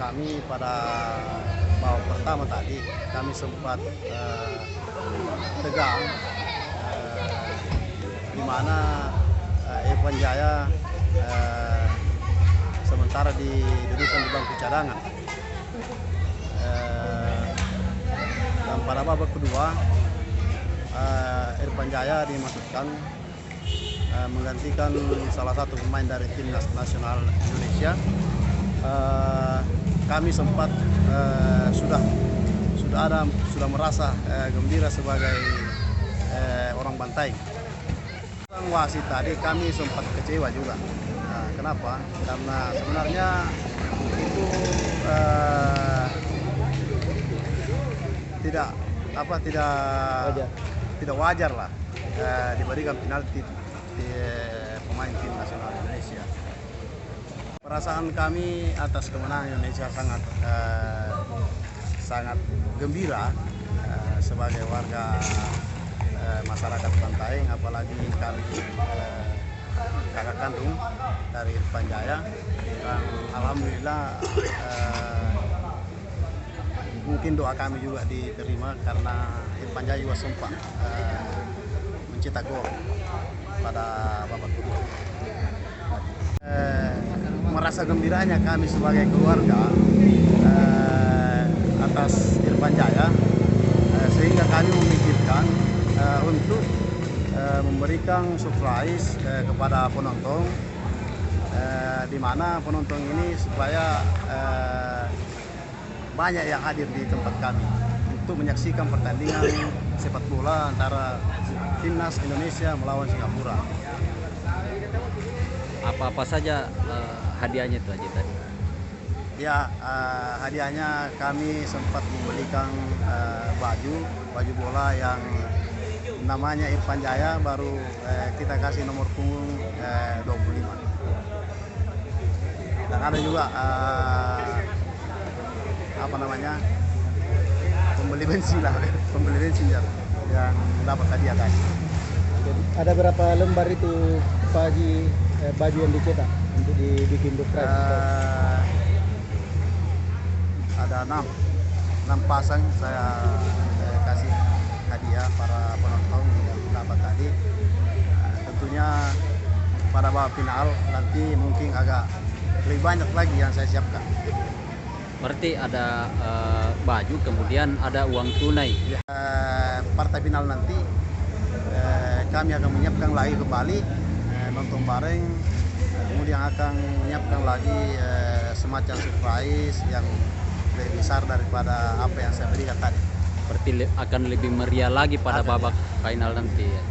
kami pada babak pertama tadi kami sempat tegang, di mana Irfan Jaya sementara didudukan di bangku cadangan. Dan pada babak kedua Irfan Jaya dimasukkan menggantikan salah satu pemain dari timnas nasional Indonesia. Kami sempat sudah merasa gembira sebagai orang Bantaing. Tentang wasit tadi kami sempat kecewa juga. Kenapa? Karena sebenarnya itu tidak wajar lah diberikan penalti di pemain tim nasional Indonesia. Perasaan kami atas kemenangan Indonesia sangat gembira sebagai warga masyarakat Bantaing, apalagi kami kakak kandung dari Irfan Jaya. Dan alhamdulillah mungkin doa kami juga diterima karena Irfan Jaya juga sempat mencetak gol pada babak kedua. Merasa gembiranya kami sebagai keluarga atas Irfan Jaya, sehingga kami memikirkan untuk memberikan surprise kepada penonton, di mana penonton ini supaya banyak yang hadir di tempat kami untuk menyaksikan pertandingan sepak bola antara timnas Indonesia melawan Singapura. Apa-apa saja hadiahnya itu aja tadi? Ya, hadiahnya kami sempat membelikan baju bola yang namanya Irfan Jaya, baru kita kasih nomor punggung 25. Dan ada juga pembeli bensin yang dapat hadiah tadi. Ada berapa lembar itu Pak Haji baju yang dicetak untuk dibikin surprise? Ada 6 pasang saya kasih hadiah para penonton yang dapat tadi. Tentunya pada babak final nanti mungkin agak lebih banyak lagi yang saya siapkan. Berarti ada baju, kemudian ada uang tunai. Partai final nanti kami akan menyiapkan lagi kembali nonton bareng, kemudian akan menyiapkan lagi semacam surprise yang lebih besar daripada apa yang saya berikan tadi. Berarti akan lebih meriah lagi pada babak final nanti ya.